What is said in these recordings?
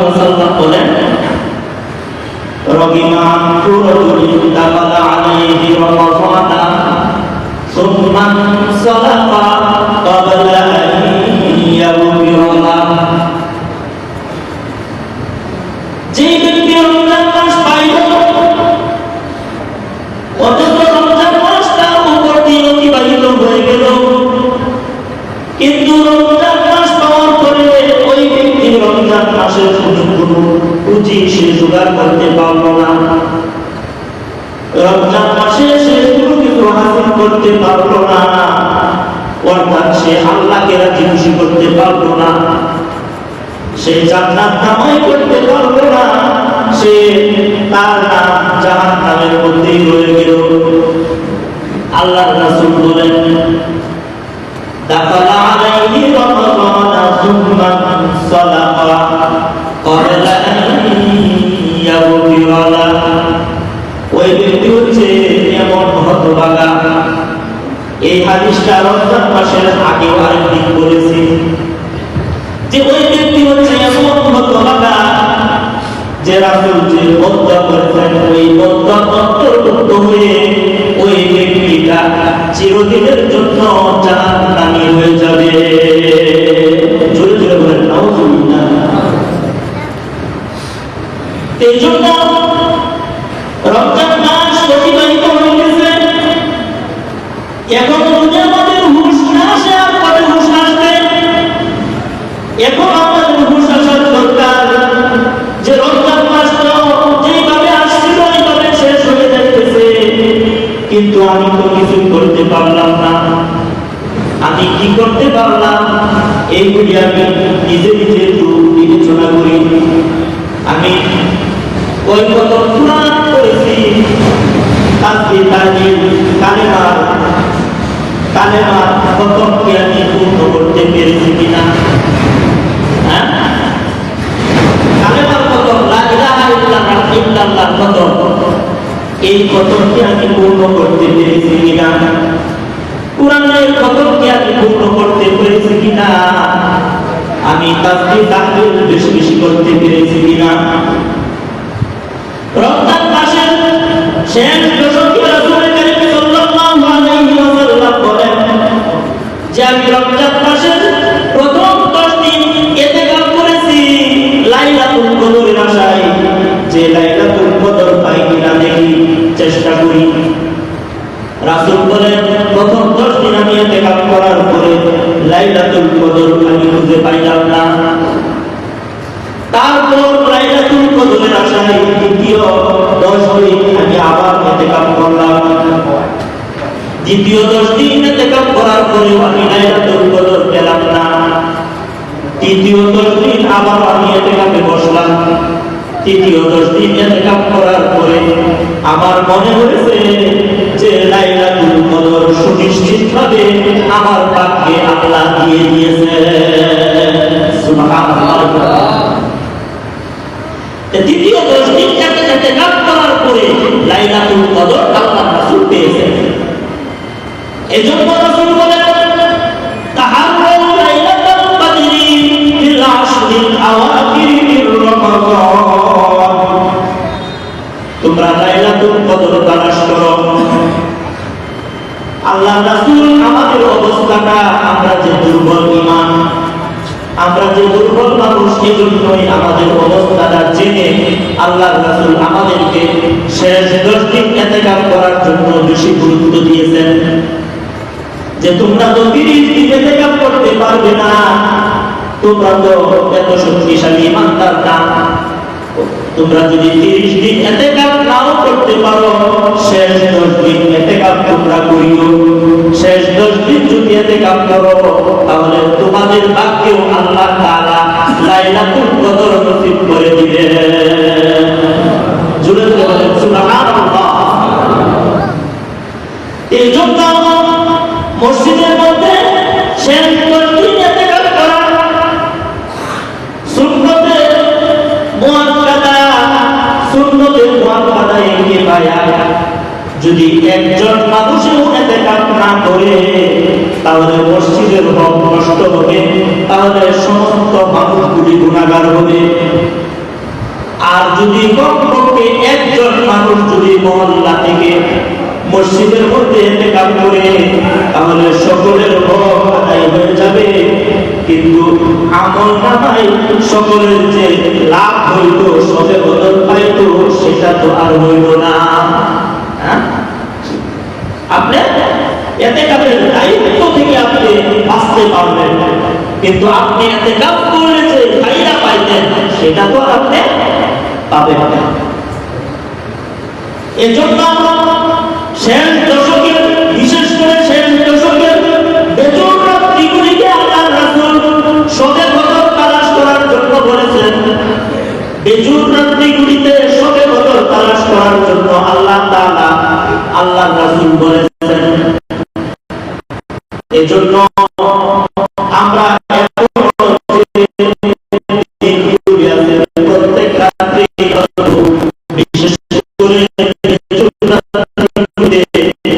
ওয়াসাল্লাম বলেন রবিমা রাজুলিন দাখালা আলাইহি রমাযানা সুম্মা সালাতা ক্বাবলা আন ইয়াগফিরা লাহু যে ব্যক্তি রমজান মাস পাইল অথচ রমজান মাসটা উপর দিয়ে অতিবাহিত হয়ে গেল কিন্তু রমজান মাস পাওয়ার পরে ওই ব্যক্তি রমজান মাসের কোনো পুঁজি সে জোগাড় করতে পারল না রমজান মাসে সে কোনো কিছু হাসিল করতে পারল না অর্থাৎ সে আল্লাহকে রাজি খুশি করতে পারল না সে জান্নাত কামাই করতে পারল না সে তার নাম জাহান্নামের মধ্যেই রয়ে গেল আল্লাহর রাসূল বলেন দাখালা আলাইহি রমাযানা সুম্মা সালাতা ক্বাবলা আন ইয়াগফিরা লাহু ওই ব্যক্তি হচ্ছে এমন হতভাগা এই হাদিসটা রমজান মাসের আগে আরেকদিন বলেছি যে ওই ব্যক্তি হচ্ছে এমন হতভাগা যে রাসূল যে বদদুয়া করেছেন ওই বদদুয়া অন্তর্ভুক্ত হয়ে ওই ব্যক্তিটা চিরদিনের জন্য জাহান্নামী হয়ে যাবে জোরে জোরে বলেন নাউযুবিল্লাহ এই জন্য রমজান মাস অতিবাহিত হয়ে গেছে এখন যদি আমাদের হুঁশ না আসে আর কবে হুঁশ আসবে এখন আমাদের হুঁশ আসার দরকার যে রমজান মাস তো যেইভাবে আসছিল ওইভাবে শেষ হয়ে যাইতেছে কিন্তু আমি তো কিছু করতে পারলাম না আমি কি করতে পারলাম এইগুলি আমি নিজে নিজে একটু বিবেচনা করি আমি ওই কত পুরাণ করেছি আজকে তাজিল কালেমার কতকে আমি পূর্ণ করতে পেরেছি কিনা হ্যাঁ কালেমার কত লা ইলাহা ইল্লাল্লাহ কত এই কতকে আমি পূর্ণ করতে পেরেছি কিনা কুরআনের কতকে আমি পূর্ণ করতে পেরেছি কিনা আমি তাসবিহ তাহলিল বেশি বেশি করতে পেরেছি কিনা রমজান মাসের শেষ দশকে রাসূল করিম সাল্লাল্লাহু আলাইহি ওয়াসাল্লাম বলেন যে আমি রমজান মাসের প্রথম 10 দিন ইতিকাফ করেছি লাইলাতুল কদরের আশায় যে লাইলাতুল কদর পাই কিনা দেখি চেষ্টা করি রাসূল বলেন প্রথম 10 দিন আমি ইতিকাফ করার পরে লাইলাতুল কদর আমি খুঁজে পাইলাম না তারপর লাইলাতুল কদরের আশায় দ্বিতীয় 10 দিন আমি আবার ইতিকাফ করলাম দ্বিতীয় 10 দিন ইতিকাফ করার পরে আমি লাইলাতুল কদর পেলাম না তৃতীয় 10 দিন আবার আমি ইতিকাফে বসলাম তৃতীয় 10 দিন ইতিকাফ করার পরে আমার মনে হয়েছে যে লাইলাতুল কদর সুনিশ্চিতভাবে আমার ভাগ্যে আল্লাহ দিয়ে দিয়েছে সুবহানাল্লাহ দ্বিতীয় 10 দিন ইতিকাফ করার পরে লাইলাতুল কদর আল্লাহর রাসূল পেয়েছেন এজন্য রাসূল বলেন তাহাররু লাইলাতুল কদরি ফিল আশরিল আওয়াখির মির রমাযান তোমরা লাইলাতুল কদর তালাশ করো আল্লাহর রাসূল আমাদের অবস্থাটা আমরা যে দুর্বল ঈমান আমরা যে দুর্বল মানুষ এজন্যই আমাদের অবস্থাটা জেনে আল্লাহর রাসূল আমাদেরকে শেষ 10 দিন ইতিকাফ করার জন্য বেশি গুরুত্ব দিয়েছেন যে তোমরা তো 30 দিন ইতিকাফ করতে পারবে না তোমরা তো এত শক্তিশালী ঈমানদার না তোমরা যদি 30 দিন ইতিকাফ নাও করতে পারো শেষ 10 দিন ইতিকাফ তোমরা করিও শেষ 10 দিন যদি ইতিকাফ করো তাহলে তোমাদের ভাগ্যেও আল্লাহ তাআলা লাইলাতুল কদর নসিব করে দিবেন জোরে বলেন সুবহানাল্লাহ এই জন্য মসজিদের মধ্যে শেষ 10 দিন ইতিকাফ করা সুন্নতে মুআক্কাদা সুন্নতে মুআক্কাদা কিফায়া যদি একজন মানুষও ইতিকাফ না করে তাহলে মসজিদের হক নষ্ট হবে তাহলে সমস্ত মানুষগুলি গুনাহগার হবে আর যদি কমপক্ষে একজন মানুষ যদি মহল্লা থেকে মসজিদের মধ্যে ইতিকাফ করে তাহলে সকলের হক আদায় হয়ে যাবে, কিন্তু আমল নামায় সকলের যে লাভ হইত, সবে বদল পাইত, সেটা তো আর হইল না। আপনি ইতিকাফের দায়িত্ব থেকে আপনি বাঁচতে পারবেন, কিন্তু আপনি ইতিকাফ করলে যে ফায়দা পাইতেন সেটা তো আর আপনি পাবেন না। এজন্য শেষ দশকের, বিশেষ করে শেষ দশকের বেজোর রাত্রিগুলিকে আল্লাহর রাসূল শবে বদর তালাশ করার জন্য বলেছেন। বেজোর রাত্রিগুলিতে শবে বদর তালাশ করার জন্য আল্লাহ তাআলা আল্লাহর রাসূল বলেছেন। এজন্য আমরা প্রত্যেক রাত্রি বিশেষ করে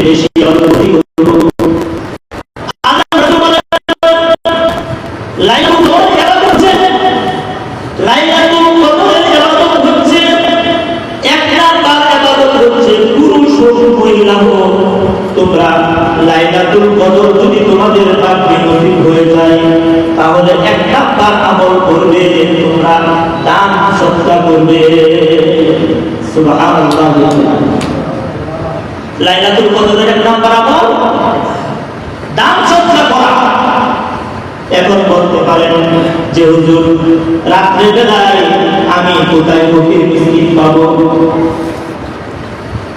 বেশি অনুভূতি তোমরা লাইলাতুল কদর যদি তোমাদের ভাগ্যে নসিব হয়ে যায় তাহলে একটা বার আমল করবে, তোমরা দান সদকা করবে। সুবহানাল্লাহ। লাইলাতুল কদরের এক নাম্বার আমল দান সদকা করা। এখন বলতে পারেন যে হুজুর রাত্রে বেলায় আমি কোথায় ফকির মিসকিন পাবো?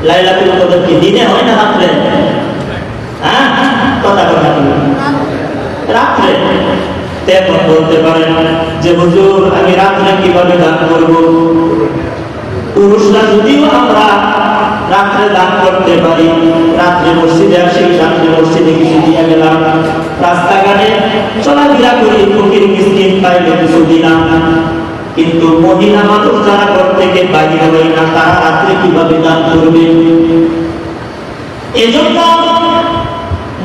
লাইলাতুল কদর কি দিনে হয় না রাত্রে? হ্যাঁ, কথা কথা রাত্রে। এখন বলতে পারেন যে হুজুর আমি রাত্রে কিভাবে দান করব? পুরুষরা যদিও আমরা রাত্রে দান করতে পারি, রাত্রে মসজিদে আসি, রাত্রে মসজিদে কিছু দিয়ে গেলাম, রাস্তাঘাটে চলাফেরা করি, ফকির মিসকিন পাইলে কিছু দিলাম, কিন্তু মহিলা মানুষ যারা ঘর থেকে বাইরে হয় না তারা রাত্রে কিভাবে দান করবে? এজন্য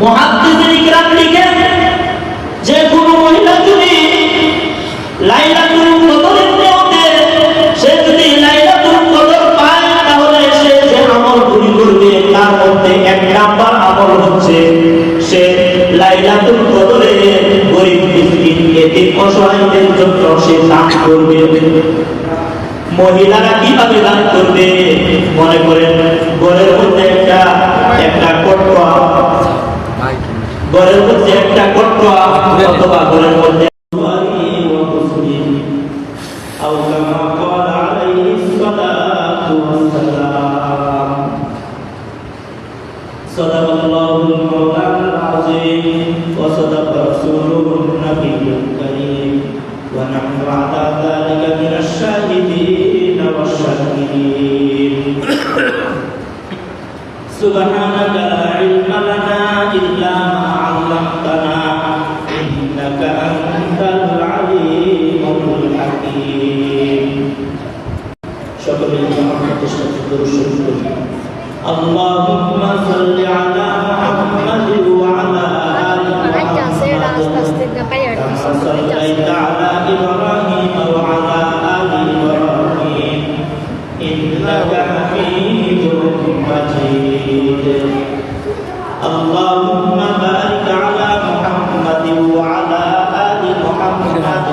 মুহাদ্দিসিন ইকরাম লিখেন যে কোন মহিলা যদি লাইলাতুল কদরের নিয়তে সে যদি লাইলাতুল কদর পায় তাহলে সে যে আমলগুলি করবে তার মধ্যে এক নাম্বার আমল হচ্ছে সে লাইলাতুল কদরে গরিব মিসকিন এতিম অসহায়দের জন্য সে দান করবে। মহিলারা কিভাবে দান করবে? মনে করেন ঘরের মধ্যে একটা কটুয়া, ঘরের মধ্যে একটা কটুয়া অথবা ঘরের মধ্যে সাদাকাল্লাহুল মাওলানাল আযীম ওয়া সাদাকা রাসূলুহুন নাবিয়্যুল কারীম ওয়া নাহনু আলা যালিকা মিনাশ শাহিদিন ওয়াশ শাকিরিন। সুবহানাকা লা ইলমা লানা ইল্লা মা 'আল্লামতানা ইন্নাকা আনতাল আলীমুল হাকীম। সকলে মুহাম্মাদের সাথে দরুদ শরীফ পড়ি। আল্লাহুম্মা সাল্লি আলা মুহাম্মাদ ওয়া আলা আলি মুহাম্মাদ কামা সাল্লাইতা আলা ইব্রাহিম ওয়া আলা আলি ইব্রাহিম ইন্নাকা হামিদুম মাজিদ। আল্লাহুম্মা বারিক আলা মুহাম্মাদ ওয়া আলা আলি মুহাম্মাদ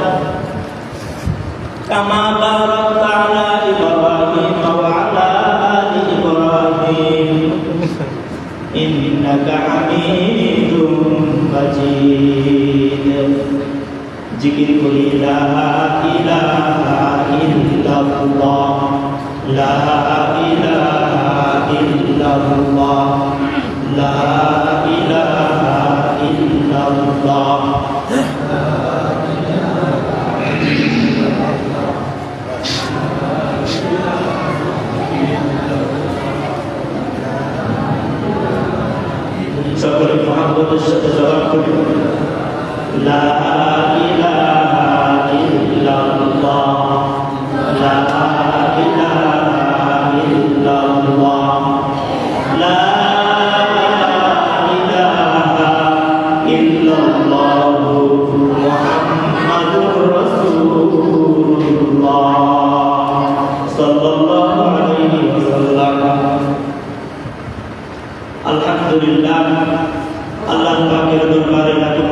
কামা বারাকতা আলা ইব্রাহিম ওয়া আলা আলি ইব্রাহিম ইন্নাকা হামিদুম মাজিদ। জিকির করি লা ইলাহা ইল্লাল্লাহ, লা ইলাহা ইল্লাল্লাহ, লা ইলাহা ইল্লাল্লাহ। সকলে মুহাম্মাদের সাথে জবাব করি লা ইলাহা ইল্লাল্লাহ, লা ইলাহা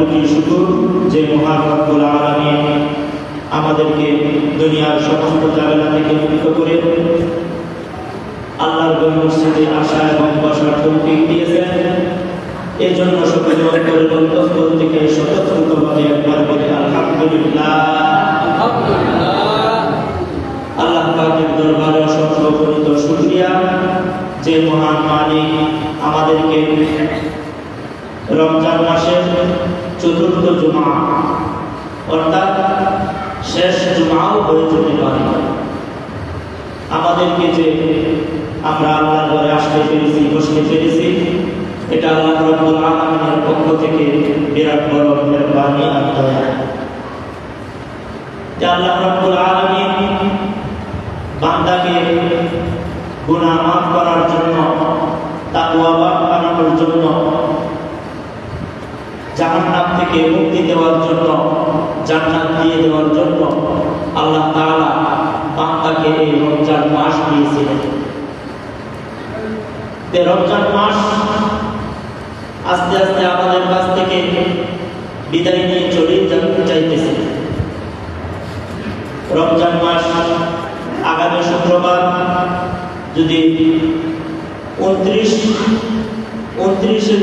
কোটি শুকর যে মহান রব্বুল আলামিন আমাদেরকে দুনিয়ার সমস্ত ঝামেলা থেকে মুক্ত করে আল্লাহর মসজিদে আসা এবং বসার তৌফিক দিয়েছেন। এর জন্য সকলে অন্তরের অন্তঃস্থল থেকে স্বতঃস্ফূর্তভাবে একবার বলে আলহামদুলিল্লাহ। আল্লাহ পাকের দরবারে অসংখ্য গণিত শুকরিয়া যে মহান মালিক আমাদেরকে রমজান মাসের চতুর্থ জুমা অর্থাৎ শেষ জুমাও হয়ে যেতে পারে আমাদেরকে যে আমরা আল্লাহর ঘরে আসতে পেরেছি, বসতে পেরেছি, এটা আল্লাহ রাব্বুল আলামিনের পক্ষ থেকে বিরাট বড় মেহেরবানি আর দয়া। যে আল্লাহ রাব্বুল আলামিন বান্দাকে গুনাহ মাফ করার জন্য, তাকওয়াবান বানানোর জন্য, জাহান্নাম থেকে মুক্তি দেওয়ার জন্য, জান্নাত দিয়ে দেওয়ার জন্য আল্লাহ তাআলা বান্দাকে এই রমজান মাস দিয়েছিলেন। এই রমজান মাস আস্তে আস্তে আমাদের কাছ থেকে বিদায় নিয়ে চলে যেতে চাইতেছে। রমজান মাস আগামী শুক্রবার যদি 29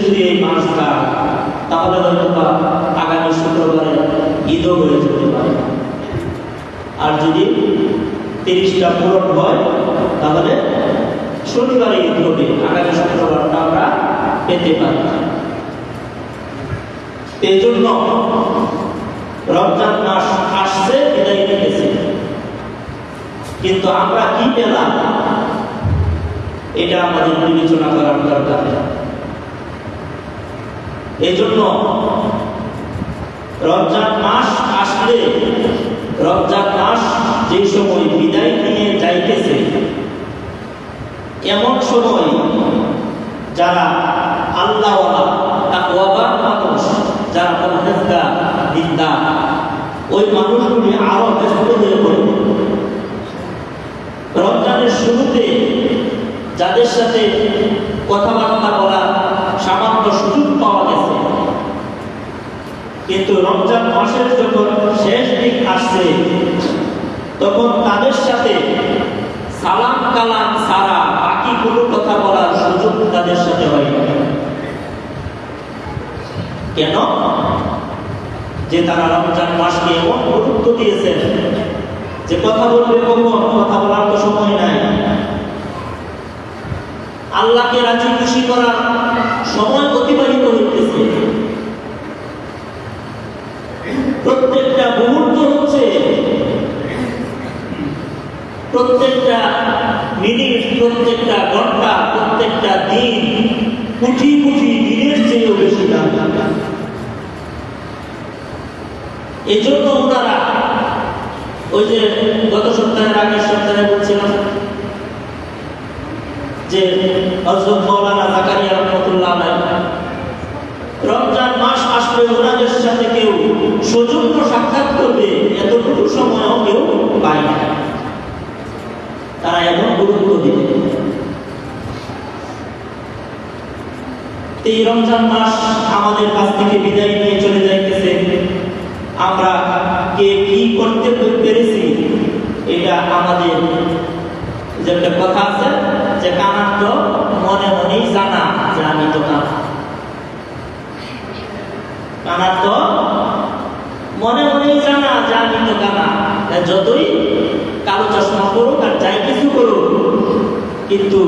যদি এই মাস যায় তাহলে হয়তো আগামী শুক্রবারে ঈদও হয়ে যেতে পারে। আর যদি 30টা পূরণ হয় তাহলে শনিবারে ঈদ হবে, আগামী শুক্রবারটা আমরা পেতে পারি। এই জন্য রমজান মাস আসছে, বিদায় নিতেছে, কিন্তু আমরা কি পেলাম এটা আমাদের বিবেচনা করার দরকার। এই জন্য রমজান মাস আসলে, রমজান মাস যে সময় বিদায় নিয়ে যাইতেছে, এমন সময় যারা আল্লাহওয়ালা তাকওয়াবান মানুষ, যারা পরহেজগার দিনদার, ওই মানুষগুলি আরো ব্যস্ত হয়ে পড়বে। রমজানের শুরুতে যাদের সাথে কথাবার্তা বলার সামান্য সুযোগ পাওয়া গেছে, কিন্তু রমজান মাসের যখন শেষ দিক আসছে তখন তাদের সাথে সালাম কালাম ছাড়া বাকি কোনো কথা বলার সুযোগ তাদের সাথে হয় না। কেন? যে তারা রমজান মাসকে এমন গুরুত্ব দিয়েছেন যে কথা বলবে কখন, কথা বলার তো সময় নাই। আল্লাহকে রাজি খুশি করার সময় অতিবাহিত হইতেছে, প্রত্যেকটা মুহূর্ত হচ্ছে, প্রত্যেকটা মিনিট, প্রত্যেকটা ঘন্টা, প্রত্যেকটা দিন কোটি কোটি দিনের চেয়েও বেশি দাম। এই জন্য ওনারা ওই যে গত সপ্তাহের আগের সপ্তাহে বলছিলাম যে হযরত মাওলানা জাকারিয়া রাহমাতুল্লাহ আলাইহি রমজান মাস আসলে ওনাদের সাথে কেউ সৌজন্য সাক্ষাৎ করবে এতটুকু সময়ও কেউ পায় না, তারা এমন গুরুত্ব দিবে। এই রমজান মাস আমাদের কাছ থেকে বিদায় নিয়ে চলে যাইতেছে, আমরা কে কি করতে পেরেছি এটা আমাদের যে একটা কথা আছে যে কানার তো মনে মনেই জানা যে আমি তো কানা, কানার তো মনে মনেই জানা যে আমি তো কানা। যতই কালো চশমা করুক আর যাই কিছু করুক, কিন্তু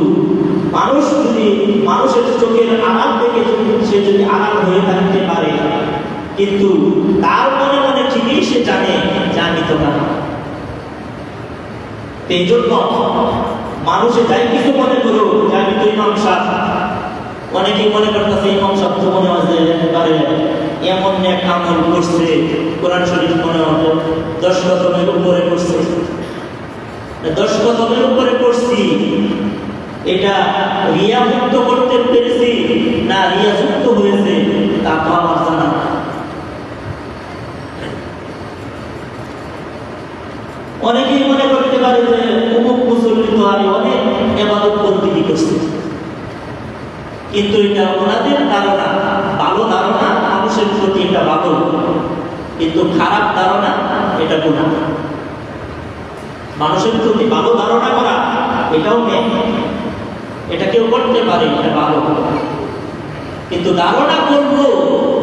মানুষ যদি মানুষের চোখের আড়াল থেকে সে যদি আড়াল হয়ে থাকতে পারে, কিন্তু তার মনে মনে ঠিকই সে জানে যে আমি তো কানা। এই জন্য মানুষে যাই কিছু মনে করুক যে আমি তো ইমাম সাহেব, অনেকেই মনে করতেছে ইমাম সাহেব তো মনে হয় পারে এমন এক আমল করছে, কোরআন শরীফ মনে হয় 10 খতমের উপরে করছে, 10 খতমের উপরে করছি, এটা রিয়া মুক্ত করতে পেরেছি না রিয়া যুক্ত হয়েছে তা তো আমার জানা না। অনেকেই মনে করতে পারে যে অমুক মুসল্লি তো আমি অনেক ইবাদত বন্দেগী করছি, কিন্তু এটা ওনাদের ধারণা, ভালো ধারণা, মানুষের প্রতি এটা ভালো, কিন্তু খারাপ ধারণা এটা গুনাহ। মানুষের প্রতি ভালো ধারণা করা এটাও নেই, এটা কেউ করতে পারে, এটা ভালো। কিন্তু ধারণা করবো,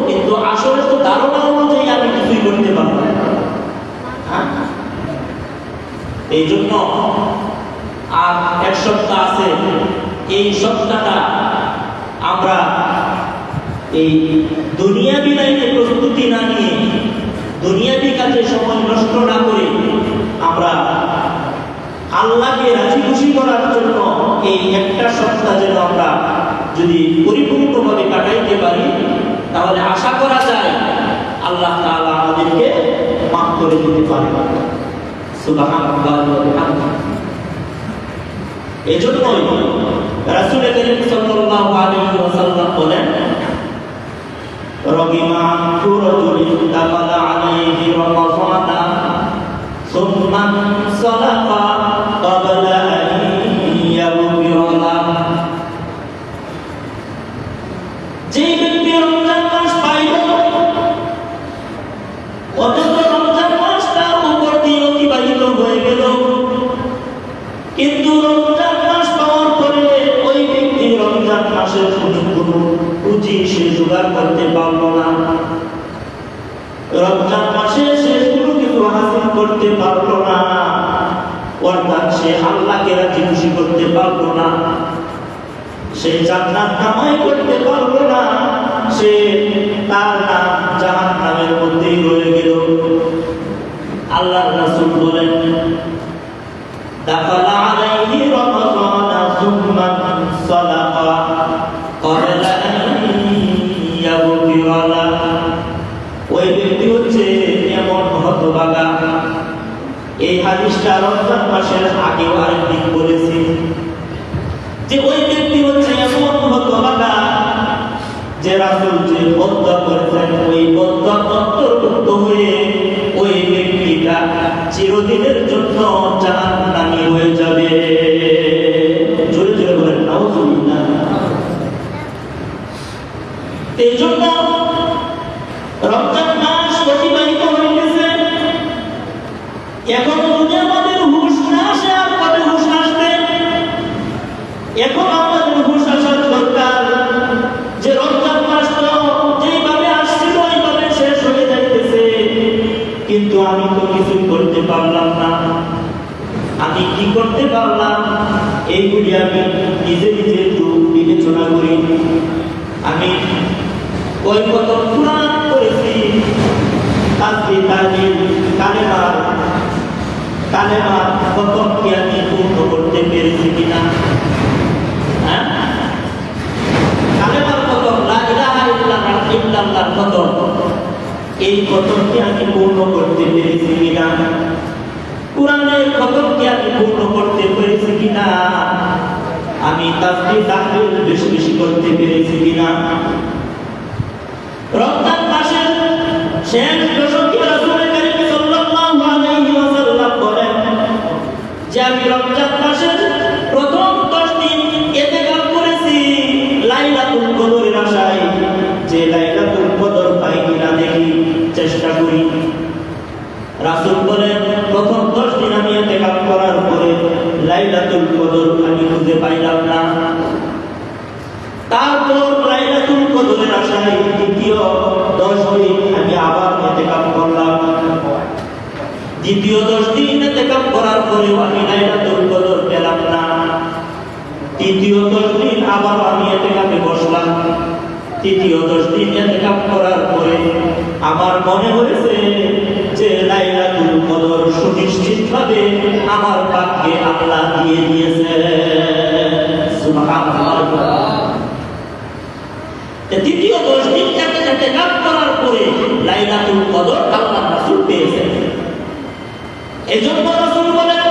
কিন্তু আসলে তো ধারণা অনুযায়ী আমি কিছুই করতে পারবো না। এই জন্য আর এক সপ্তাহ আছে, এই সপ্তাহটা আমরা এই দুনিয়াবি লাইনে প্রস্তুতি না নিয়ে, দুনিয়াবি কাজে সময় নষ্ট না করে আমরা আল্লাহকে রাজি খুশি করার জন্য এই একটা সপ্তাহ যেন আমরা যদি পরিপূর্ণভাবে কাটাইতে পারি, তাহলে আশা করা যায় আল্লাহ তাআলা আমাদেরকে মাফ করে দিতে পারে। সুবহানাল্লাহ ওয়া বিহামদিহি। এজন্যই রাসূল করিম সাল্লাল্লাহু আলাইহি ওয়াসাল্লাম বলেন, রগিমা রাজুলিন দাখালা আলাইহি রমাযানা সুম্মা সাদাকা ক্বাবলা আন ইয়াগফিরা। যে ব্যক্তি রমজান মাস পাইল, অথচ রমজান মাসটা উপর দিয়ে অতিবাহিত হয়ে গেল, কিন্তু রমজান মাস পাওয়ার পরে ওই ব্যক্তি রমজান মাসের কোনো পুঁজি সে জোগাড় করতে পারল না, রমজান মাসে সে কোনো কিছু হাসিল করতে পারল না, অর্থাৎ সে আল্লাহকে রাজি খুশি করতে পারল না, সে জান্নাত কামাই করতে পারল না, সে তার নাম জাহান্নামের মধ্যেই রয়ে গেল। আল্লাহর রাসূল বলেন, দাখালা আলাইহি রমাযানা সুম্মা সাদাকা ক্বাবলা আন ইয়াগফিরা লাহু। ওই ব্যক্তি হচ্ছে এমন হতভাগা, এই হাদিসটা রমজান মাসের আগেও আরেকদিন বলেছি, যে ওই ব্যক্তি হচ্ছে এমন হতভাগা যে রাসূল যে বদদুয়া করেছেন, ওই বদদুয়ার অন্তর্ভুক্ত হয়ে ওই ব্যক্তিটা চিরদিনের জন্য জাহান্নামী হয়ে যাবে। জোরে জোরে বলেন নাউযুবিল্লাহ। এই জন্য রমজান মাস অতিবাহিত হয়ে গেছে, এখন যদি আমাদের হুঁশ না আসে, আর কবে হুঁশ আসবে? এখন আমাদের হুঁশ আসার দরকার যে রমজান মাস তো যেভাবে আসছিল ওইভাবে শেষ হয়ে যাইতেছে, কিন্তু আমি তো কিছুই করতে পারলাম না। আমি কি করতে পারলাম এইগুলি আমি নিজে নিজে একটু বিবেচনা করি। আমি ওই কত কুরআন করেছি, তাসবিহ তাহলিল কালেমা কত কি আমি পূর্ণ করতে পেরেছি কিনা? কালেমার কত, লা ইলাহা ইল্লাল্লাহর কত, এই কতটি আমি পূর্ণ করতে পেরেছি কিনা? কুরআনের কতটি আমি পূর্ণ করতে পেরেছি কিনা? আমি তাসবিহ তাহলিল বেশি বেশি করতে পেরেছি কিনা? রমজান মাসের শেষ দশকে রাসূল করিম সাল্লাল্লাহু আলাইহি ওয়াসাল্লাম বলেন যে আমি রমজান মাসের প্রথম 10 দিন ইতিকাফ করেছি লাইলাতুল কদরের আশায়, যে লাইলাতুল কদর পাই কিনা দেখি, চেষ্টা করি। রাসূল বলেন প্রথম 10 দিন আমি ইতিকাফ করার পরে লাইলাতুল কদর আমি খুঁজে পাইলাম না। তারপর লাইলাতুল কদরের আশায় দ্বিতীয় 10 দিন আমি আবার ইতিকাফ করলাম। দ্বিতীয় 10 দিন ইতিকাফ করার পরে আমি লাইলাতুল কদর পেলাম না। তৃতীয় 10 দিন আবার আমি ইতিকাফে বসলাম। তৃতীয় 10 দিন ইতিকাফ করার পরে আমার মনে হয়েছে যে লাইলাতুল কদর সুনিশ্চিতভাবে আমার ভাগ্যে আল্লাহ দিয়ে দিয়েছে। সুবহানাল্লাহ। তৃতীয় 10 দিন ইতিকাফ করার পরে লাইলাতুল কদর আল্লাহর রাসূল পেয়েছেন। এজন্য রাসূল বলেন,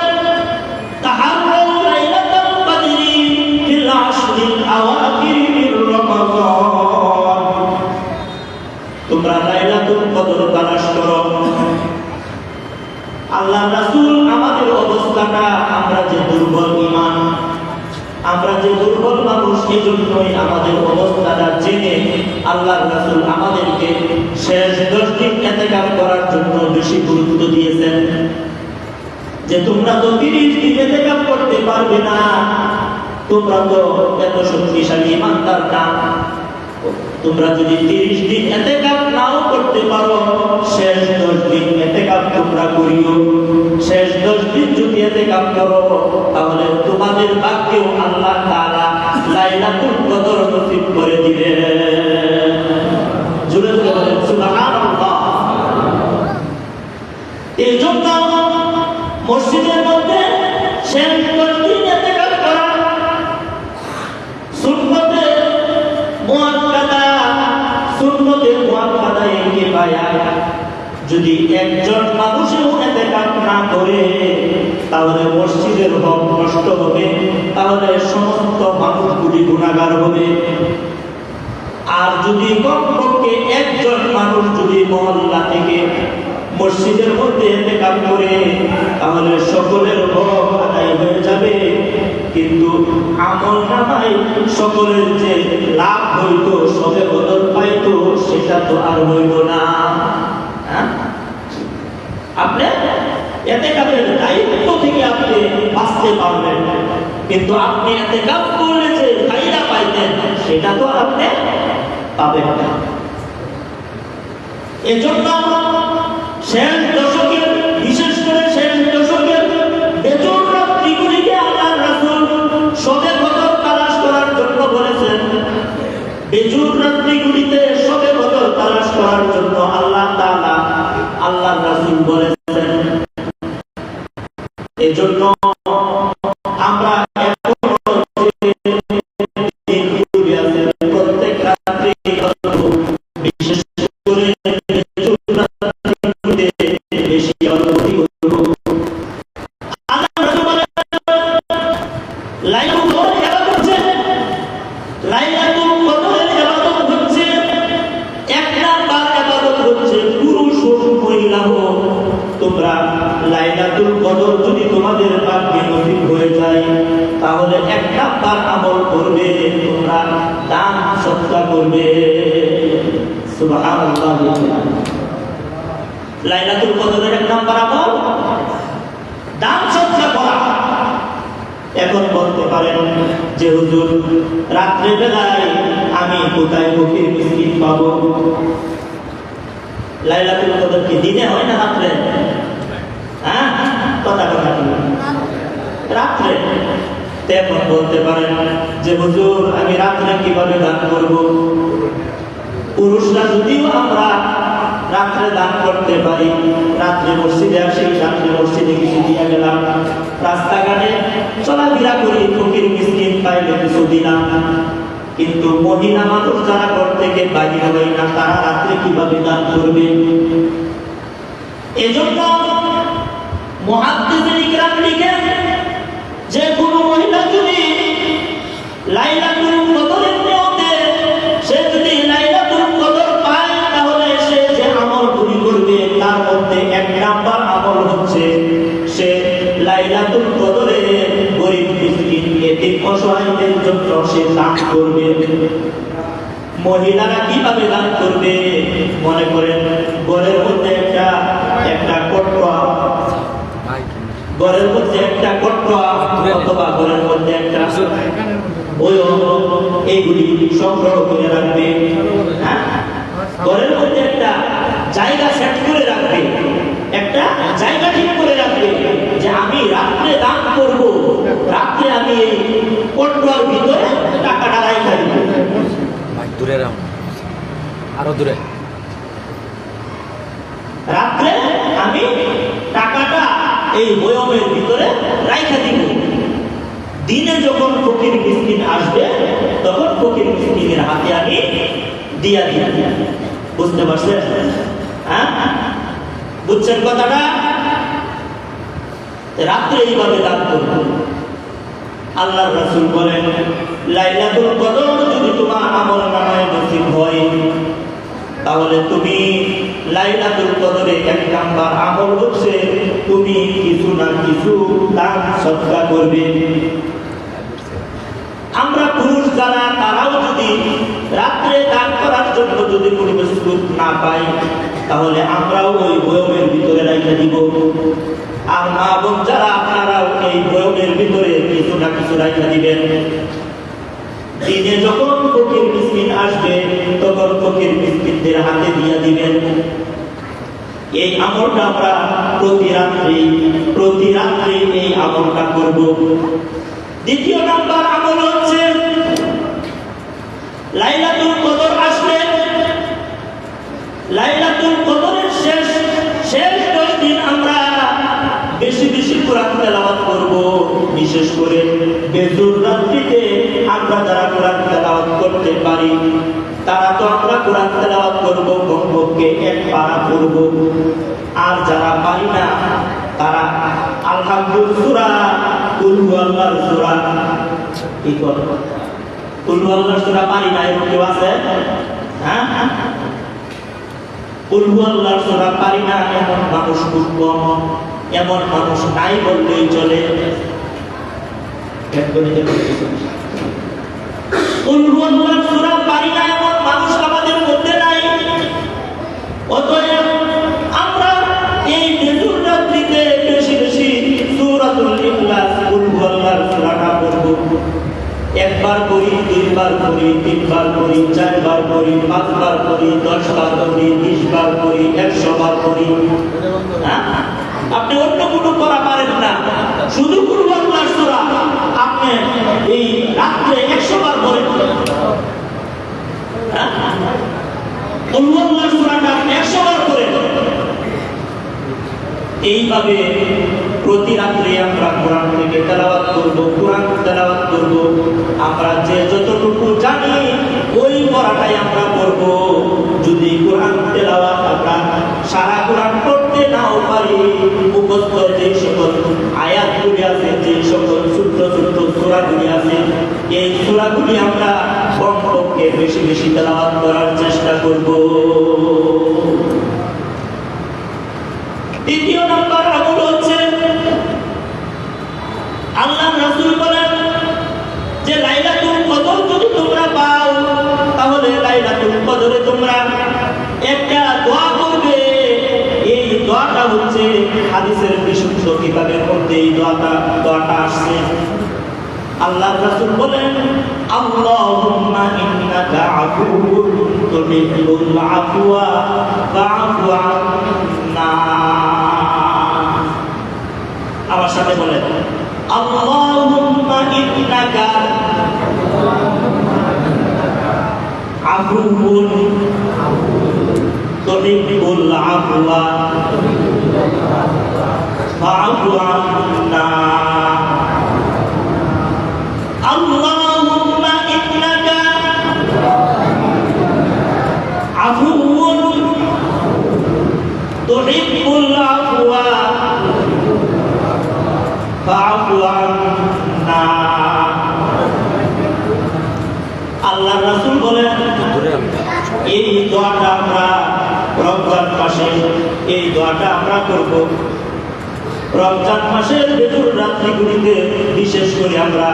তাহাররাউ লাইলাতুল কদরি ফিল আশরিল আওয়াখির মির রমাযান। তোমরা লাইলাতুল কদর তালাশ করো। আল্লাহর রাসূল আমাদের অবস্থাটা, আমরা যে দুর্বল ঈমান, আমরা যে দুর্বল মানুষ, এজন্যই আমাদের অবস্থাটা জেনে আল্লাহর রাসূল আমাদেরকে শেষ 10 দিন ইতিকাফ করার জন্য বেশি গুরুত্ব দিয়েছেন। যে তোমরা তো 30 দিন ইতিকাফ করতে পারবে না, তোমরা তো এত শক্তিশালী ইমানদার না, তোমরা যদি 30 দিন ইতিকাফ নাও করতে পারো, শেষ 10 দিন ইতিকাফ তোমরা করিও। শেষ 10 দিন যদি ইতিকাফ করো, তাহলে তোমাদের ভাগ্যেও আল্লাহ তাআলা লাইলাতুল কদর নসিব করে দিবেন। জোরে জোরে বলেন সুবহানাল্লাহ। এই জন্য মসজিদের মধ্যে শেষ 10 দিন ইতিকাফ করা সুন্নতে মুআক্কাদা, সুন্নতে মুআক্কাদা একে পায়া। যদি একজন মানুষও ইতিকাফ না করে, তাহলে মসজিদের হক নষ্ট হবে, তাহলে সমস্ত মানুষগুলি গুনাহগার হবে। আর যদি কমপক্ষে একজন মানুষ যদি মহল্লা থেকে মসজিদের মধ্যে ইতিকাফ করে, তাহলে সকলের হক আদায় হয়ে যাবে। কিন্তু আমল নামায় সকলের যে লাভ হইতো, সবে বদল পাইতো, সেটা তো আর হইল না। আপনি ইতিকাফের দায়িত্ব থেকে আপনি বাঁচতে পারবেন, কিন্তু আপনি ইতিকাফ করলে যে ফায়দা পাইতেন, সেটা তো আর আপনি পাবেন না। এজন্য শেষ দশকের, বিশেষ করে শেষ দশকের বেজোর রাত্রিগুলিকে আল্লাহর রাসূল শবে বদর তালাশ করার জন্য বলেছেন। বেজোর রাত্রিগুলিতে শবে বদর তালাশ করার জন্য আল্লাহ তাআলা আল্লাহর রাসূল বলেছেন। এজন্য আমরা প্রত্যেক রাত্রি, বিশেষ করে বেশি অনুভূতি করব। লাইলাতুল কদরের ইবাদত হচ্ছে, এক নাম্বার ইবাদত হচ্ছে পুরুষ হোক মহিলা হোক, তোমরা লাইলাতুল কদর যদি তোমাদের ভাগ্যে নসিব হয়ে যায়, তাহলে এক নাম্বার আমল করবে, তোমরা দান সদকা করবে। সুবহানাল্লাহ। লাইলাতুল কদরের এক নাম্বার আমল দান সদকা করা। এখন বলতে পারেন যে হুজুর, রাত্রে বেলায় আমি কোথায় ফকির মিসকিন পাবো? লাইলাতুল কদর কি দিনে হয় না রাত্রে? হ্যাঁ, কথা কথা রাত্রে। এখন বলতে পারেন যে হুজুর, আমি রাত্রে কিভাবে দান করব? পুরুষরা যদিও আমরা রাত্রে দান করতে পারি, রাত্রে মসজিদে আসি, রাত্রে মসজিদে কিছু দিয়ে গেলাম, রাস্তাঘাটে চলাফেরা করি, ফকির মিসকিন পাইলে কিছু দিলাম, কিন্তু মহিলা মানুষ যারা ঘর থেকে বাইরে হয় না, তারা রাত্রে কিভাবে দান করবে? এজন্য মুহাদ্দিসিন ইকরাম লিখেন যে কোনো মহিলা যদি লাইলাতুল কদরের নিয়তে সে যদি লাইলাতুল কদর পায়, তাহলে সে যে আমলগুলি করবে তার মধ্যে এক নাম্বার আমল হচ্ছে সে লাইলাতুল কদরে গরীব মিসকিন এতিম অসহায়দের জন্য সে দান করবে। মহিলারা কিভাবে দান করবে? মনে করেন ঘরের মধ্যে একটা কটকা, ঘরের মধ্যে একটা কটকা অথবা ঘরের মধ্যে একটা এইগুলি সংগ্রহ করে রাখবে। ঘরের মধ্যে একটা জায়গা সেট করে রাখবে, একটা জায়গা ঠিক করে রাখবে যে আমি রাত্রে দান করব, রাত্রে আমি এই কটকার ভিতরে টাকাটা রাখা দিব। দূরে রাখো, আরো দূরে। রাত্রে আমি টাকাটা এই বয়মের ভিতরে রাখা দিব। দিনে যখন ফকির মিসকিন আসবে, তখন ফকির মিসকিনের হাতে আমি দিয়া দিব। বুঝতে পারছেন? হ্যাঁ, বুঝছেন কথাটা? রাত্রে এইভাবে দান করব। আল্লাহর রাসূল বলেন, লাইলাতুল কদর যদি তোমার আমলনামায় নসিব হয়, তাহলে তুমি লাইলাতুল কদরে এক নাম্বার আমল হচ্ছে তুমি কিছু না কিছু দান সদকা করবে। আমরা পুরুষ যারা তারাও যদি রাত্রে দান করার জন্য যদি কোনো সুযোগ না পায়, তাহলে আমরাও ওই বয়মের ভিতরে রেখে দিব। আর মা বোন যারা আপনারাও এই বয়মের ভিতরে কিছু না কিছু রেখে দিবেন। দিনে যখন ফকির মিসকিন আসবে তখন ফকির মিসকিনদের হাতে দিয়ে দিবেন। এই আমলটা আমরা প্রতি রাত্রি এই আমলটা করব। দ্বিতীয় নাম্বার আমল হচ্ছে লাইলাতুল কদর আসলে লাইলাতুল কদরের শেষ 10 দিন আমরা বেশি বেশি কোরআন তেলাওয়াত করব। বিশেষ করে বেজুর রাত্রিতে আমরা যারা কোরআন তেলাওয়াত করতে পারি তারা তো আমরা কোরআন তেলাওয়াত করব, কমপক্ষে 1 পারা পড়ব। আর যারা পারি না তারা আলহামদুলিল্লাহ সূরা কুল হুয়াল্লাহর সূরা কি করে কুল হুয়াল্লাহর সূরা পারি না এরকম কেউ আছে? হ্যাঁ, কুল হুয়াল্লাহর সূরা পারি না এমন মানুষ খুব কম, এমন মানুষ নাই বললেই চলে। কুল হুয়াল্লাহর সূরা পারি না এমন মানুষ আমাদের মধ্যে নাই। অতএব আমরা এই বেজুর রাত্রিতে বেশি বেশি সূরাতুল ইখলাস কুল হুয়াল্লাহর সূরাটা পড়ব। 1 বার করি, 2 বার করি, 3 বার করি, 4 বার করি, 5 বার করি, 10 বার করি, 20 বার করি, 100 বার করি। আপনি অন্য কোনো করা পারেন না, শুধু কুল হুয়াল্লাহর সূরা আপনি এই রাত্রে 100 বার করেন। কুল হুয়াল্লাহর সূরাটা 100 বার করেন। এইভাবে প্রতি রাত্রে আমরা কোরআন থেকে তেলাওয়াত করব, কোরআন তেলাওয়াত করব। আমরা যে যতটুকু জানি ওই পড়াটাই আমরা করব। যদি কোরআন তেলাওয়াত আমরা সারা কোরআন পড়তে নাও পারি, মুখস্থ যে সকল আয়াতগুলি আছে, যে সকল ছোট্ট ছোট্ট সূরাগুলি আছে, এই সূরাগুলি আমরা কমপক্ষে বেশি বেশি তেলাওয়াত করার চেষ্টা করব। দ্বিতীয় নাম্বার আমল হচ্ছে আল্লাহর রাসূল বলেন যে লাইলাতুল কদর যদি তোমরা পাও তাহলে লাইলাতুল কদরে তোমরা একটা দোয়া করবে। এই দোয়াটা হচ্ছে হাদিসের বিশুদ্ধ কিতাবের মধ্যে এই দোয়াটা আসছে। আল্লাহর রাসূল বলেন আল্লাহুম্মা ইন্নাকা আফুউন তুহিব্বুল আফওয়া ফাআফু আন্না। আমার সাথে বলেন আল্লাহুম্মা ইন্নাকা আফুউন তুহিব্বুল আফওয়া ফাআফু আন্না। اللهم إنك عفو تحب العفو فاعف عنا। আল্লাহর রাসূল বলেন এই দোয়াটা আমরা রমজান মাসে এই দোয়াটা আমরা করব। রমজান মাসের বেজুর রাত্রিগুলিতে বিশেষ করে আমরা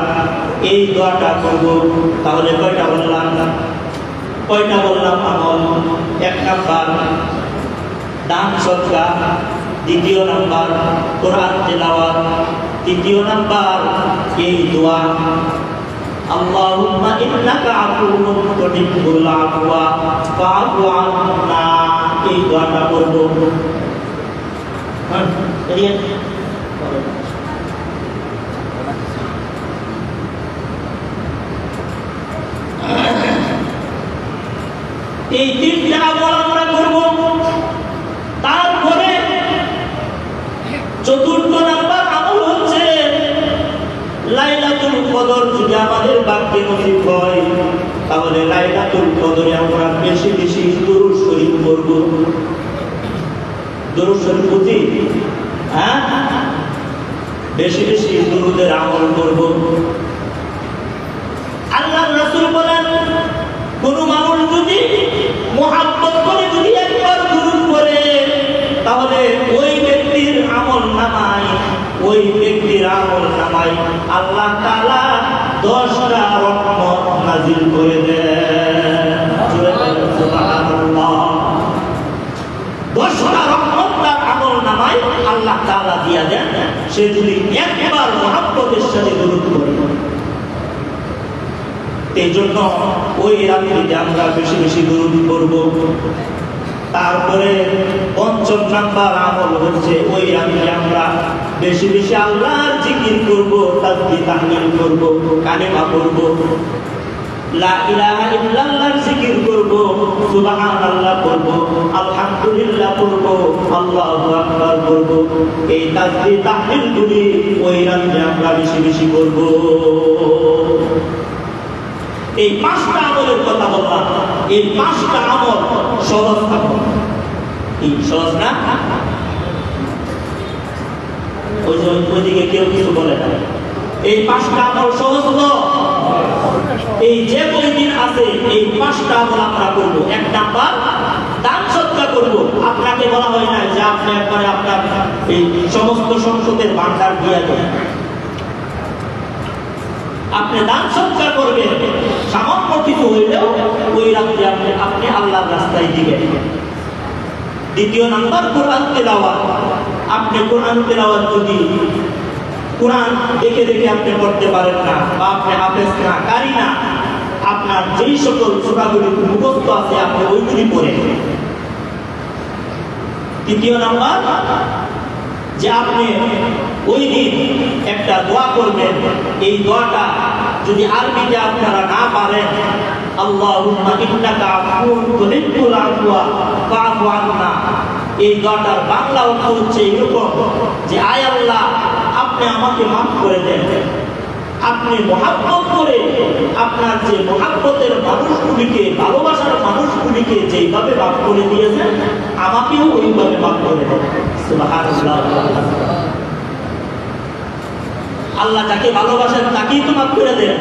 এই দোয়াটা করব। তাহলে কয়টা বললাম? আমল। 1 নাম্বার দান সদকা, 2 নাম্বার কোরআন তেলাওয়াত, 3 নাম্বার এই দোয়া আল্লাহুম্মা ইন্নাকা আফুউন তুহিব্বুল আফওয়া ফাআফু আন্না। এই দোয়াটা করব। এই 3টা আমল আমরা করব। তারপরে 4 নাম্বার আমল হচ্ছে লাইলাতুল কদর যদি আমাদের ভাগ্যে নসিব হয় তাহলে লাইলাতুল কদরে আমরা বেশি বেশি দুরূদ শরীফ পড়ব। দুরূদ শরীফ বুঝি? হ্যাঁ, বেশি বেশি দুরূদের আমল করব। আল্লাহর রাসূল বলেন কোন মানুষ যদি মুহাব্বত করে যদি একবার দুরূদ পড়ে তাহলে ওই ব্যক্তির আমল নামায় আল্লাহ তাআলা 10টা রহমত নাজিল করে দেন। জোরে বলেন সুবহানাল্লাহ। 10টা রহমত তার আমল নামায় আল্লাহ তাআলা দিয়া দেন, সে যদি একবার মহব্বতের সাথে দরুদ পড়ে। এই জন্য ওই রাত্রিতে আমরা বেশি বেশি দরুদ পড়ব। তারপরে ৫ম নাম্বার আমল হচ্ছে ওই রাত্রে আমরা বেশি বেশি আল্লাহর জিকির করব, তাসবিহ তাহলিল করব, কালেমা পড়ব, লা ইলাহা ইল্লাল্লাহর জিকির করব, সুবহানাল্লাহ পড়ব, আলহামদুলিল্লাহ পড়ব, আল্লাহু আকবার পড়ব। এই তাসবিহ তাহলিল গুলি ওই রাতে আমরা বেশি বেশি করব। এই 5টা আমলের কথা বললাম। এই 5টা আমল সহজ আমল। এই সহজ না? ওইদিকে কেউ কিছু বলে না। এই 5টা আমল সহজ হলো। এই যে কয়দিন আছে এই 5টা আমল আমরা করব। 1 নাম্বার দান সদকা করব। আপনাকে বলা হয় না যে আপনি একবারে আপনার এই সমস্ত সম্পদের ভান্ডার দিয়ে দেন। আপনি দান সদকা করবেন, সামান্য কিছু হইলেও ওই রাত্রে আপনি আল্লাহর রাস্তায় দিবেন। 2 নাম্বার কোরআন তেলাওয়াত। আপনি কোরআন তেলাওয়াত যদি কোরআন দেখে দেখে আপনি পড়তে পারেন না, বা আপনি হাফেজ না, কারি না, আপনার যেই সকল সূরাগুলি মুখস্থ আছে আপনি ওইগুলি পড়েন। 3 নাম্বার যে আপনি ওই দিন একটা দোয়া করবেন। এই দোয়াটা যদি আরবিতে আপনারা না পারেন, আল্লাহুম্মা ইন্নাকা আফুউন তুহিব্বুল আফওয়া ফাআফু আন্না, এই দোয়াটার বাংলা অর্থ হচ্ছে এরকম যে আয় আল্লাহ, আপনি আমাকে মাফ করে দেন। আপনি মহাব্বত করে আপনার যে মহাব্বতের মানুষগুলিকে, ভালোবাসার মানুষগুলিকে যেইভাবে মাফ করে দিয়েছেন, আমাকেও ওইভাবে মাফ করে দেন। সুবহানাল্লাহ। আল্লাহ যাকে ভালোবাসেন তাকেই তো মাফ করে দেন।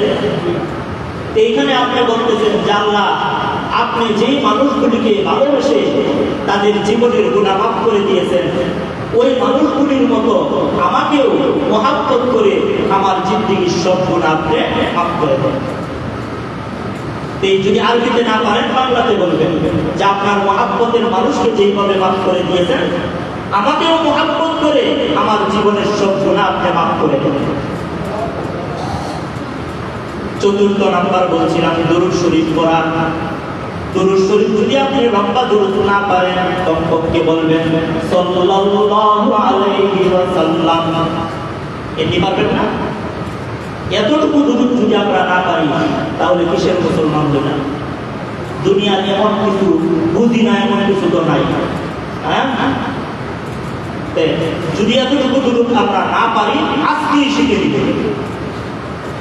এইখানে আপনি বলতেছেন যে আল্লাহ, আপনি যেই মানুষগুলিকে ভালোবেসে তাদের জীবনের গুনাহ মাফ করে দিয়েছেন, ওই মানুষগুলির মতো আমাকেও মহাব্বত করে আমার জিন্দেগীর সব গুনাহ আপনি মাফ করে দেন। এই যদি আরবিতে না পারেন বাংলাতে বলবেন যে আপনার মহাব্বতের মানুষকে যেইভাবে মাফ করে দিয়েছেন, আমাকেও মহাব্বত করে আমার জীবনের সব গুনাহ আপনি মাফ করে দেন। 4 নাম্বার বলছিলাম দরুদ শরীফ পড়া। দরুদ শরীফ যদি আপনি লম্বা দরুদ না পারেন, কমপক্ষে বলবেন সাল্লাল্লাহু আলাইহি ওয়াসাল্লাম। এটি পারবেন না? এতটুকু দরুদ যদি আমরা না পারি, তাহলে কিসের মুসলমান হই না? দুনিয়ার এমন কিছু বুঝি না, এমন কিছু তো নাই। হ্যাঁ, যদি এতটুকু দরুদ আমরা না পারি, আজকেই শিখে দিতে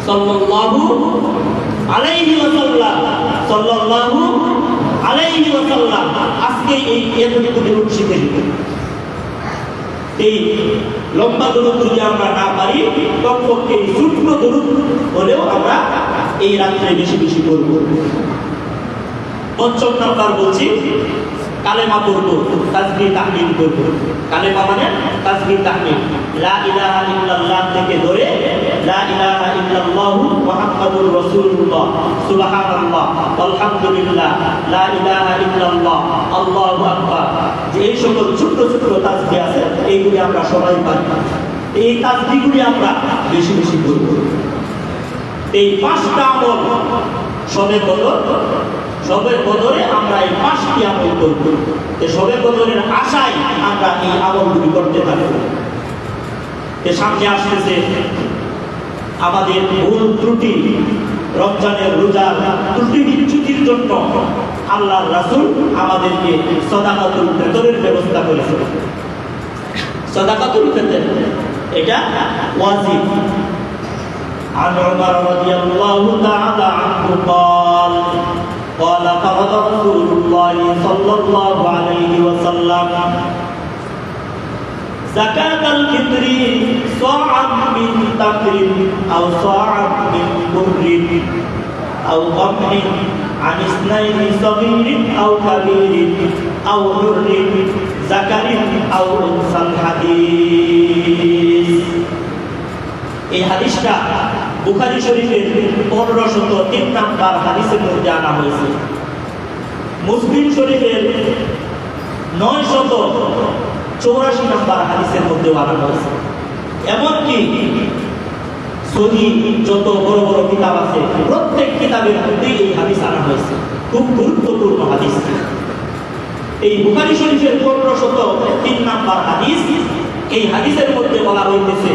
সাল্লাল্লাহু আলাইহি ওয়াসাল্লাম, সাল্লাল্লাহু আলাইহি ওয়াসাল্লাম। আজকে এই এতটুকু দরুদ শিখে দিতে। এই লম্বা দরুদ যদি আমরা না পারি, কমপক্ষে ছোট্ট দরুদ হলেও আমরা এই রাত্রে বেশি বেশি করব। 5 নাম্বার বলছি কালেমা পড়ব, তাসবিহ তাহলিল করব। কালেমা মানে তাসবিহ তাহলিল। লা ইলাহা ইল্লাল্লাহ থেকে ধরে লা ইলাহা ইল্লাল্লাহু মুহাম্মাদুর রাসূলুল্লাহ, সুবহানাল্লাহ, আলহামদুলিল্লাহ, লা ইলাহা ইল্লাল্লাহ, আল্লাহু আকবার, যে এই সকল ছোট ছোট তাসবিহ আছে এইগুলি আমরা সবাই পারি। এই তাসবিহগুলি আমরা বেশি বেশি করব। এই 5টা আমল সবে বদরে আমরা এই 5টি আমল করব। সবে বদরের আশায় আমরা এই আমলগুলি করতে থাকব। সামনে আসতেছে আমাদের ভুল ত্রুটি, রমজানের রোজার ত্রুটি বিচ্যুতির জন্য আল্লাহর রাসূল আমাদেরকে সাদাকাতুল ফিতরের ব্যবস্থা করেছে। সাদাকাতুল ফিতর এটা ওয়াজিব। عن عمر رضي الله تعالى عنه قال فرض رسول الله صلى الله عليه وسلم زكاة الفطر صاعا من تمر أو صاعا من بر أو قمح عن 2 صغير أو كبير أو حر ذكر أو أنثى الحديث। এই হাদিসটা বুখারী শরীফের 1503 নাম্বার হাদিসের মধ্যে আনা হয়েছে। মুসলিম শরীফের 984 নাম্বার হাদিসের মধ্যে আনা হয়েছে। এমনকি সহিহ যত বড় বড় কিতাব আছে প্রত্যেক কিতাবের মধ্যে এই হাদিস আনা হয়েছে। খুব গুরুত্বপূর্ণ হাদিস। এই বুখারী শরীফের 1503 নাম্বার হাদিস, এই হাদিসের মধ্যে বলা হইতেছে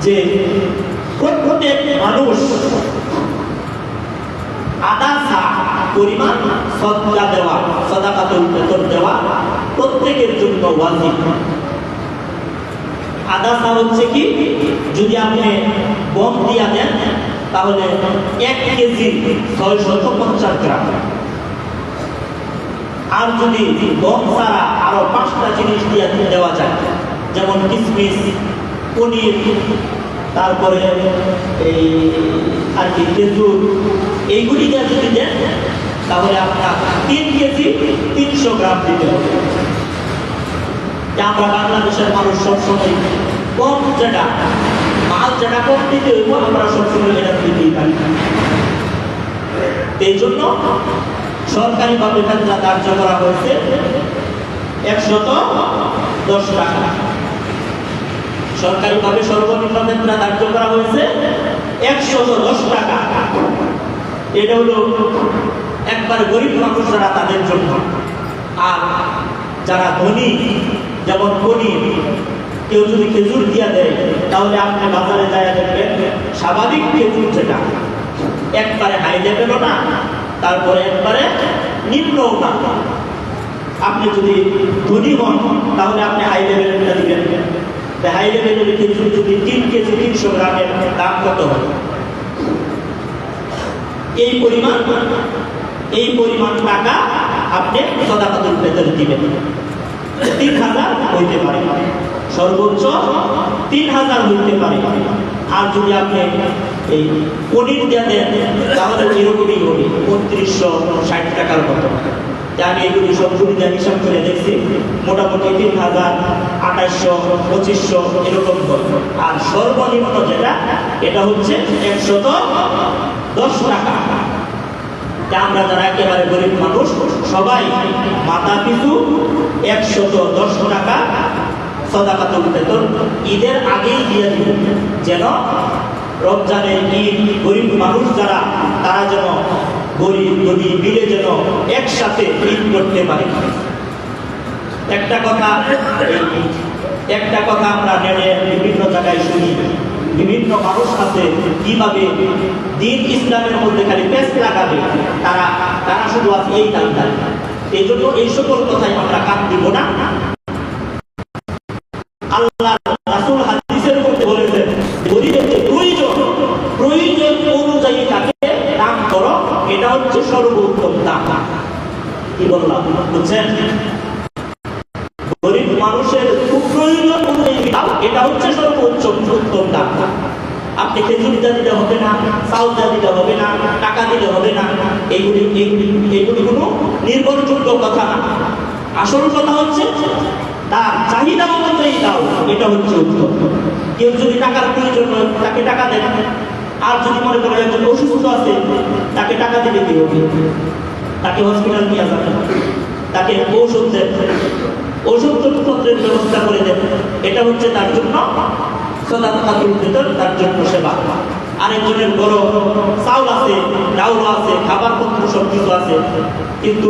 যে প্রত্যেক মানুষ আধা সা পরিমাণ সদকা দেওয়া, সাদাকাতুল ফিতর দেওয়া প্রত্যেকের জন্য ওয়াজিব। আধা সা হচ্ছে কি, যদি আপনি গম দিয়া দেন তাহলে 1 কেজি 650 গ্রাম, আর যদি গম ছাড়া আরো 5টা জিনিস দিয়ে দেওয়া যায়, যেমন কিশমিশ, পনির, তারপরে এই আর কি খেজুর, এইগুলি দিয়ে যদি দেন তাহলে আপনার 3 কেজি 300 গ্রাম দিতে হবে। আমরা বাংলাদেশের মানুষ সবসময় কম যেটা মাল যেটা কম দিতে হইব আমরা সবসময় এটা দিতেই পারি। এই জন্য সরকারিভাবে ফেতরা ধার্য করা হয়েছে 110 টাকা। সরকারিভাবে সর্বনিম্ন ফেতরা ধার্য করা হয়েছে 110 টাকা। এটা হলো একবার গরিব মানুষ যারা তাদের জন্য। আর যারা ধনী, যেমন পনির, কেউ যদি খেজুর দিয়া দেয় তাহলে আপনি বাজারে যায় দেখবেন স্বাভাবিক খেজুর যেটা একবারে হাই লেভেলও না, তারপরে একবারে নিম্নও না। আপনি যদি ধনী হন তাহলে আপনি হাই লেভেলটা দিবেন। হাই লেভেলের খেজুর যদি 3 কেজি 300 গ্রামের দাম কত হয়? এই পরিমাণ টাকা আপনি সাদাকাতুল ফিতর দিবেন। 3000 হইতে পারে, সর্বোচ্চ 3000 হইতে পারে। আর যদি আপনি এই পনির দিয়ে দেন তাহলে এরকমই হবে 3560 টাকার মতো। আমি এগুলি সবগুলি হিসাব করে দেখছি, মোটামুটি 3000, 2800, 2500 এরকম হয়। আর সর্বনিম্ন যেটা এটা হচ্ছে 110 টাকা। আমরা যারা একেবারে গরিব মানুষ সবাই মাথা পিছু 110 টাকা সাদাকাতুল ফিতর ঈদের আগেই দিয়ে দিব, যেন রমজানের ঈদ গরিব মানুষ যারা তারা যেন গরিব গরিব মিলে যেন একসাথে ঈদ করতে পারে। একটা কথা আমরা নেড়ে বিভিন্ন জায়গায় শুনি, বিভিন্ন মানুষ আছে কিভাবে দিন ইসলামের মধ্যে খালি পেস্ট লাগাবে, তারা শুধু আছে এই দাম দাম। এই জন্য এই সকল কথাই আমরা কান দিব না। আল্লাহ রাসূল হাদিসের মধ্যে বলেছেন গরিবের প্রয়োজন অনুযায়ী তাকে দান করো, এটা হচ্ছে সর্বোত্তম দান। কি বললাম বুঝছেন? গরিব মানুষের খুব প্রয়োজন অনুযায়ী দাও, এটা হচ্ছে সর্বোচ্চ উত্তম দান। আপনি খেজুর দিতে হবে না, চাউল দিতে হবে না, টাকা দিতে হবে না, এইগুলি কোনো নির্ভরযোগ্য কথা না। আসল কথা হচ্ছে তার চাহিদা অনুযায়ী দাও, এটা হচ্ছে উত্তম। কেউ যদি টাকার প্রয়োজন হয় তাকে টাকা দেন। আর যদি মনে করেন একজন অসুস্থ আছে তাকে টাকা দিতে কি হবে? তাকে হসপিটাল নিয়ে যাবেন, তাকে ঔষধ দেন, ওষুধপত্রের ব্যবস্থা করে দেন। এটা হচ্ছে তার জন্য সাদাকাতুল ফিতর, তার জন্য সেবা। আরেকজনের বড় চাউল আছে, ডাউল আছে, খাবার পত্র সব কিছু আছে, কিন্তু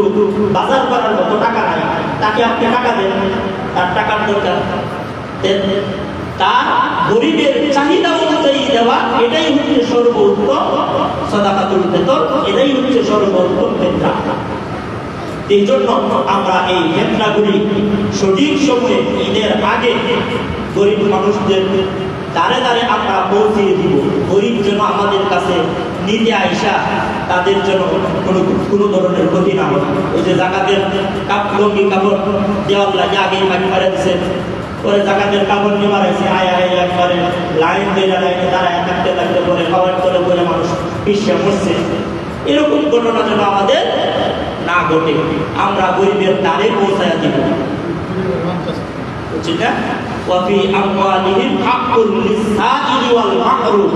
বাজার করার মতো টাকা নাই, তাকে আপনি টাকা দেন, তার টাকার দরকার দেন। তার গরিবের চাহিদা অনুযায়ী দেওয়া, এটাই হচ্ছে সর্বোত্তম সাদাকাতুল ফিতর, এটাই হচ্ছে সর্বোত্তম ফিতরা। এই জন্য আমরা এই ফিতরাগুলি সঠিক সময়ে ঈদের আগে গরিব মানুষদের দ্বারে দ্বারে আমরা পৌঁছিয়ে দিব। গরিব যেন আমাদের কাছে নিতে আইসা তাদের জন্য কোনো ধরনের ক্ষতি না হয়। ওই যে জাকাতের লঙ্গি কাপড় দেওয়ার লাগে আগেই মাটি মারা দিচ্ছে, পরে জাকাতের কাপড় নিয়ে মারাইছে, আয় একবারে লাইন দিয়ে লাইনে দাঁড়ায় থাকতে থাকতে পরে খাবার করে পরে মানুষ পিছিয়ে পড়ছে। এরকম ঘটনা যেন আমাদের না ঘটে, আমরা গরিবের দ্বারে পৌঁছায় দিব, বুঝছি না? ওয়া ফি আমওয়ালিহিম হাক্কুল লিস-সাইলি ওয়াল মাহরুম।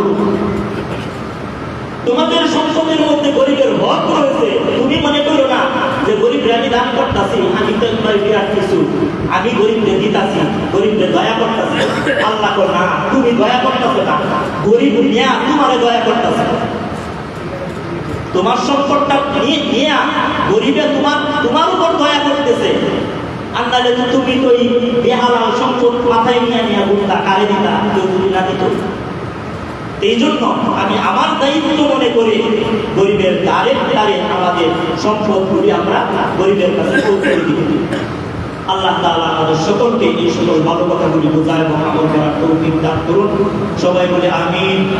তোমাদের সম্পদের মধ্যে গরিবের হক রয়েছে। তুমি মনে করো না যে গরিবরা আমি দান করতেছি, আমি তো একবার বিরাট কিছু, আমি গরিবদের দিতাছি, গরিবদের দয়া করতেছি। আল্লাহ কর না, তুমি দয়া করতেছো না, গরিব নিয়া তোমারে দয়া করতেছে। তোমার সম্পদটা নিয়ে গরিবে তোমার উপর দয়া করতেছে। আর নাহলে তো তুমি তো এই বেহালাল সম্পদ মাথায় নিয়ে বুঝতা কারে দিতা, কেউ তুমি না দিত। এই জন্য আমি আমার দায়িত্ব মনে করে গরিবের দ্বারে দ্বারে আমাদের সম্পদগুলি আমরা গরিবের কাছে পৌঁছে দিই। আল্লাহ তাআলা আমাদের সকলকে এই সকল ভালো কথাগুলি বোঝায় এবং আমল করার তৌফিক দান করুন। সবাই বলে আমিন।